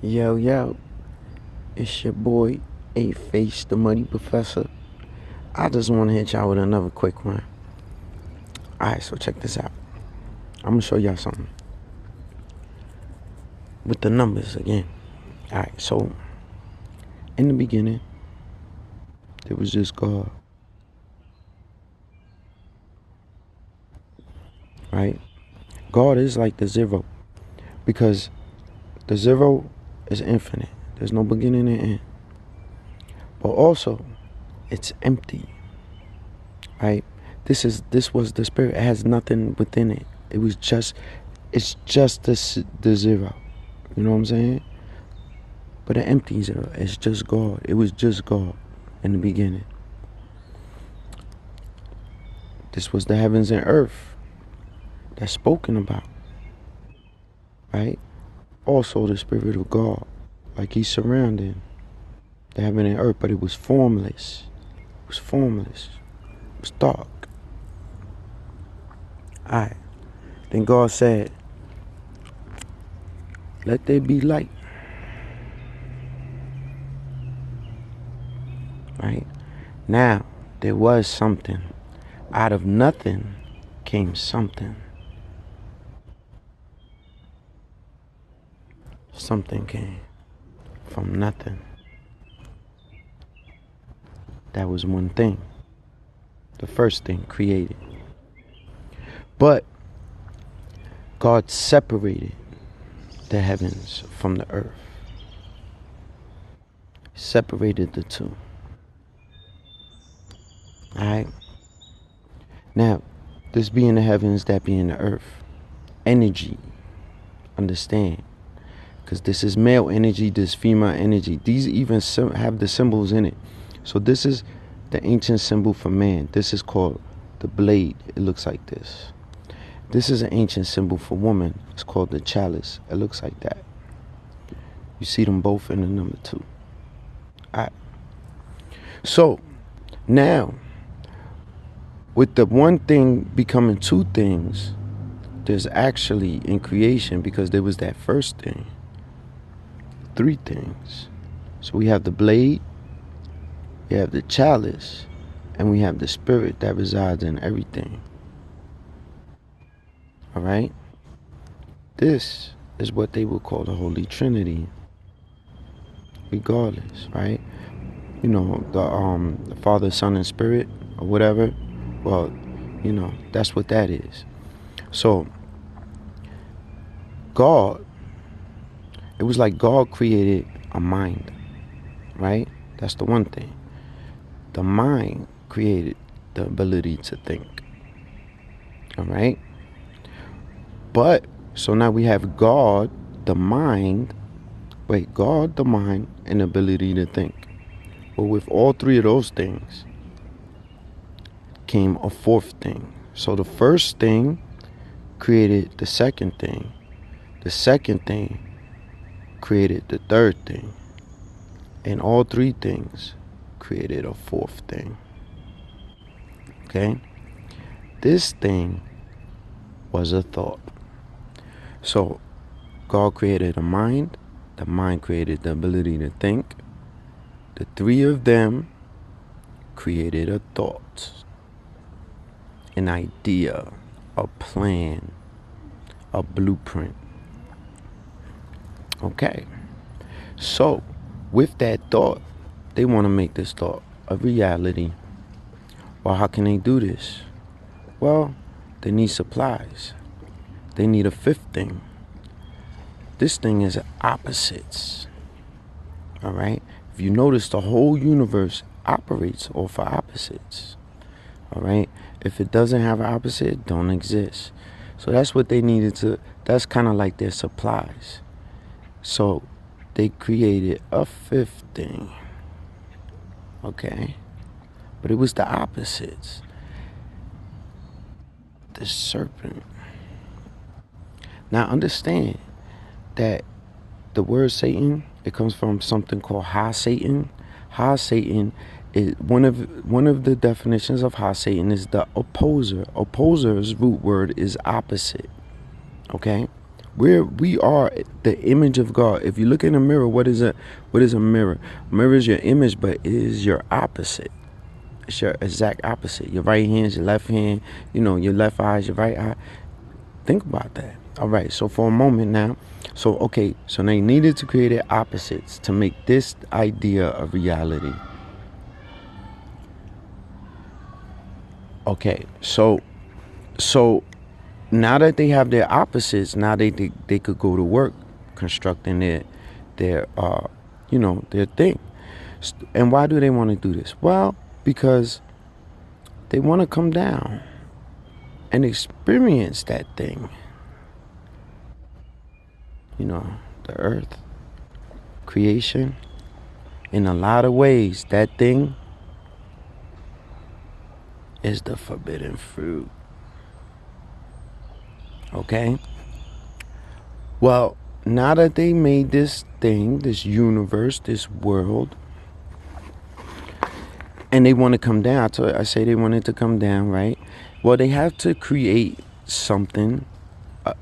Yo, yo, it's your boy, A.Face, the Muddy Professor. I just want to hit y'all with another quick one. Alright, so check this out. I'm going to show y'all something with the numbers again. Alright, so in the beginning, there was just God, right? God is like the zero because the zero is infinite. There's no beginning and end. But also, it's empty, right? This was the spirit. It has nothing within it. It's just the zero. You know what I'm saying? But an empty zero. It's just God. It was just God in the beginning. This was the heavens and earth that's spoken about, right? Also the spirit of God, like he's surrounding the heaven and earth, but it was formless. It was formless. It was dark. Alright. Then God said, let there be light. Right? Now, there was something. Out of nothing came something. Something came from nothing. That was one thing. The first thing created. But God separated the heavens from the earth. Separated the two. Alright? Now, this being the heavens, that being the earth. Energy. Understand. Because this is male energy, this female energy. These even have the symbols in it. So this is the ancient symbol for man. This is called the blade. It looks like this. This is an ancient symbol for woman. It's called the chalice. It looks like that. You see them both in the number 2. Alright. So, now, with the one thing becoming two things, there's actually, in creation, because there was that first thing, 3 things. So we have the blade, we have the chalice, and we have the spirit that resides in everything. Alright? This is what they would call the Holy Trinity. Regardless, right? You know, the Father, Son, and Spirit, or whatever. Well, you know, that's what that is. So, God, it was like God created a mind, right? That's the one thing. The mind created the ability to think. Alright? But, so now we have God, the mind, God, the mind, and ability to think. But with all 3 of those things came a 4th thing. So the first thing created the second thing. The second thing created the third thing. And all 3 things created a 4th thing. Okay? This thing was a thought. So God created a mind. The mind created the ability to think. The 3 of them created a thought, an idea, a plan, a blueprint. Okay. So, with that thought, they want to make this thought a reality. Well, how can they do this? Well, they need supplies. They need a 5th thing. This thing is opposites. Alright? If you notice, the whole universe operates off of opposites. Alright? If it doesn't have an opposite, it don't exist. So that's what they needed to, that's kind of like their supplies. So they created a 5th thing. Okay? But it was the opposites. The serpent. Now understand that the word Satan, it comes from something called Ha Satan. Ha Satan is one of the definitions of Ha Satan is the opposer. Opposer's root word is opposite. Okay? We are the image of God. If you look in a mirror, what is a mirror? A mirror is your image, but it is your opposite. It's your exact opposite. Your right hand, your left hand, your left eye, your right eye. Think about that. All right, so for a moment now, so they needed to create opposites to make this idea a reality. Okay, so now that they have their opposites, now they could go to work constructing their thing. And why do they want to do this? Well, because they want to come down and experience that thing. The earth, creation. In a lot of ways, that thing is the forbidden fruit. Okay? Well, now that they made this thing, this universe, this world, and they want to come down, I say they wanted to come down, right? Well, they have to create something,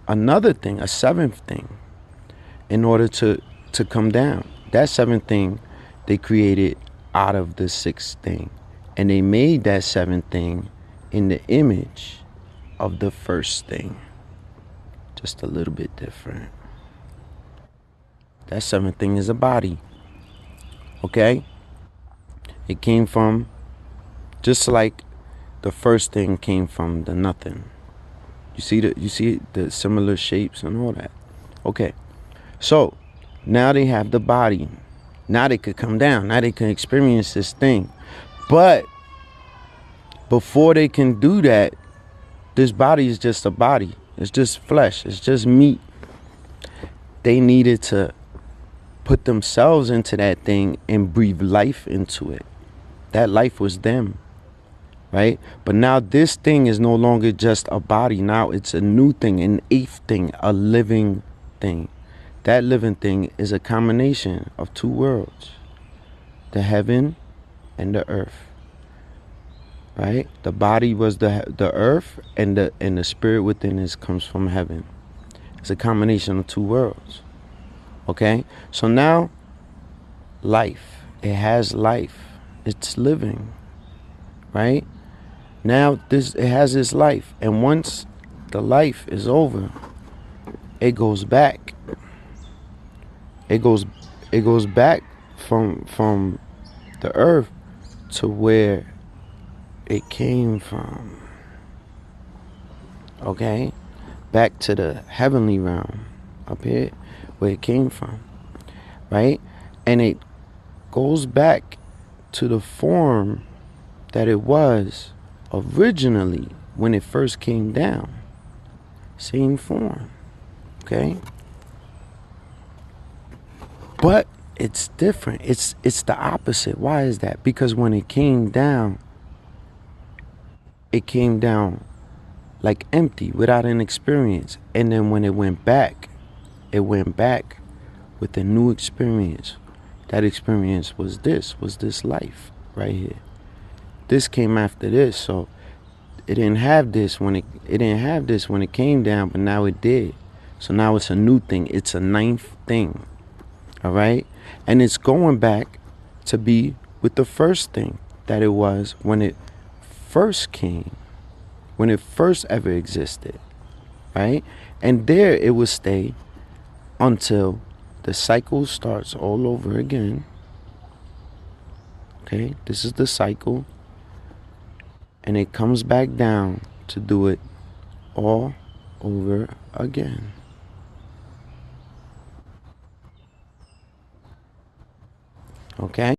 another thing, a seventh thing, in order to come down. That seventh thing they created out of the sixth thing. And they made that seventh thing in the image of the first thing. Just a little bit different. That seventh thing is a body. Okay? It came from, just like the first thing came from the nothing. You see the similar shapes and all that. Okay. So now they have the body. Now they could come down. Now they can experience this thing. But before they can do that, this body is just a body. It's just flesh. It's just meat. They needed to put themselves into that thing and breathe life into it. That life was them, right? But now this thing is no longer just a body. Now it's a new thing, an eighth thing, a living thing. That living thing is a combination of two worlds, the heaven and the earth, right? The body was the earth, and the spirit within us comes from heaven. It's a combination of two worlds, okay? So now life, it has life. It's living, right? Now it has its life, and once the life is over, it goes back. It goes back from the earth to where it came from. Okay? Back to the heavenly realm up here where it came from. Right? And it goes back to the form that it was originally when it first came down. Same form. Okay? But it's different. It's the opposite. Why is that? Because when it came down like empty, without an experience. And then when it went back with a new experience. That experience was this life right here. This came after this, so it didn't have this when it came down, but now it did. So now it's a new thing. It's a ninth thing. All right? And it's going back to be with the first thing that it was when it first came, when it first ever existed. Right? And there it will stay until the cycle starts all over again. Okay? This is the cycle. And it comes back down to do it all over again. Okay?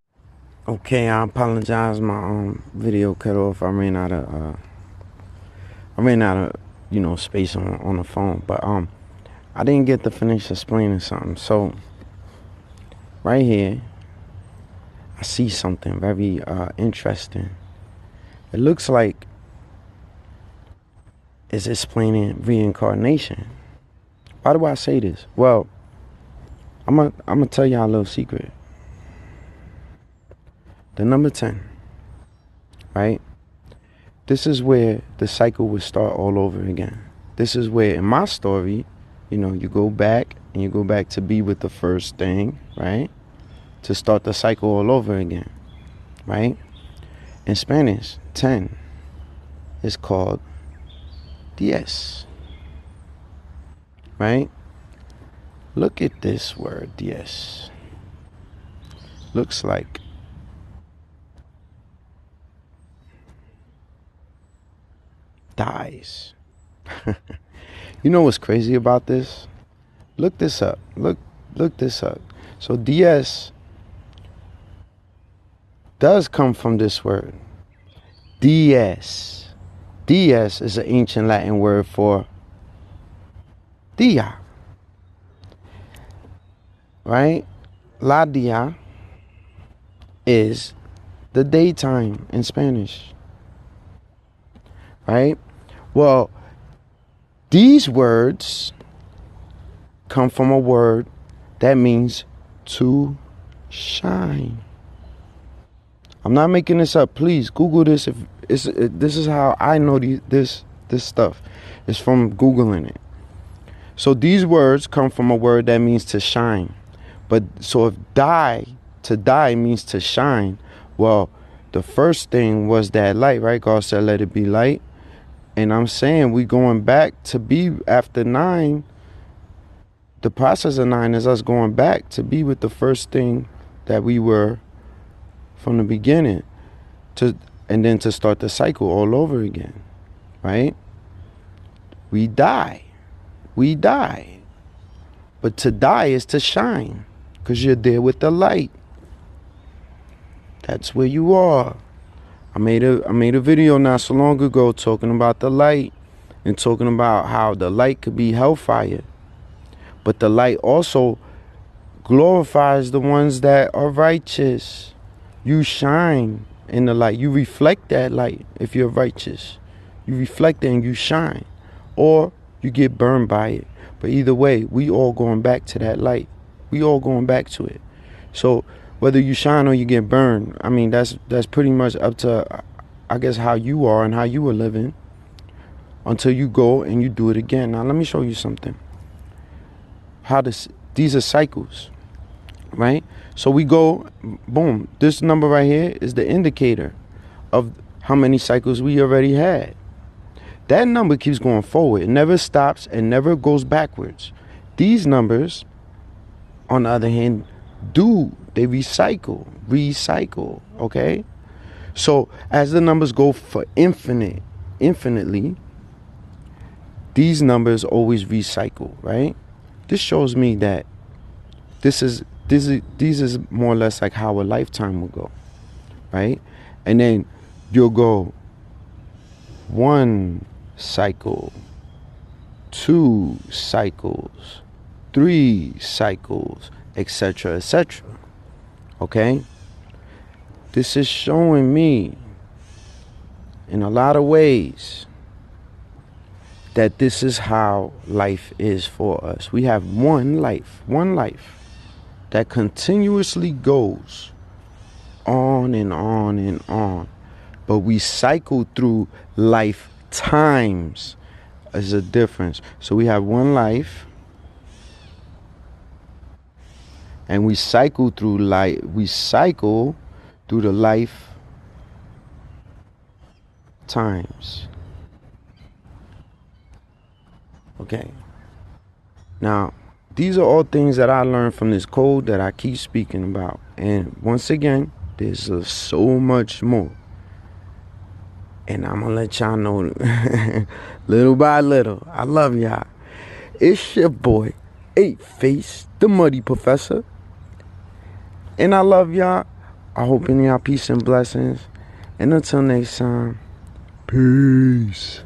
Okay, I apologize. My video cut off. I ran out of space on the phone. But I didn't get to finish explaining something. So right here, I see something very interesting. It looks like it's explaining reincarnation. Why do I say this? Well, I'm gonna tell y'all a little secret. The number 10, right? This is where the cycle would start all over again. This is where, in my story, you go back and you go back to be with the first thing, right? To start the cycle all over again, right? In Spanish, 10 is called 10, right? Look at this word, 10. Looks like dies. You know what's crazy about this? Look this up. Look this up. So 10 does come from this word. Dies. Dies is an ancient Latin word for dia. Right? La dia is the daytime in Spanish. Right? Well, these words come from a word that means to shine. I'm not making this up. Please Google this. This is how I know this stuff. It's from Googling it. So these words come from a word that means to shine. But so if to die means to shine, well, the first thing was that light, right? God said, let it be light. And I'm saying we going back to be after 9. The process of 9 is us going back to be with the first thing that we were from the beginning, and then to start the cycle all over again, right? We die. But to die is to shine, because you're there with the light. That's where you are. I made a video not so long ago talking about the light and talking about how the light could be hellfire, but the light also glorifies the ones that are righteous. You shine in the light. You reflect that light if you're righteous. You reflect it and you shine. Or you get burned by it. But either way, we all going back to that light. We all going back to it. So whether you shine or you get burned, I mean, that's pretty much up to, I guess, how you are and how you were living until you go and you do it again. Now, let me show you something. These are cycles, right? So we go, boom, this number right here is the indicator of how many cycles we already had. That number keeps going forward. It never stops and never goes backwards. These numbers, on the other hand, they recycle, okay? So as the numbers go for infinitely, these numbers always recycle, right? This shows me that these is more or less like how a lifetime will go, right? And then you'll go 1 cycle, 2 cycles, 3 cycles, etc., etc. Okay? This is showing me in a lot of ways that this is how life is for us. We have one life that continuously goes on and on and on. But we cycle through lifetimes as a difference. So we have one life, and we cycle through the life times. Okay. Now, these are all things that I learned from this code that I keep speaking about. And once again, there's so much more. And I'm going to let y'all know little by little. I love y'all. It's your boy, 8-P, the Muddy Professor. And I love y'all. I hope in y'all peace and blessings. And until next time, peace.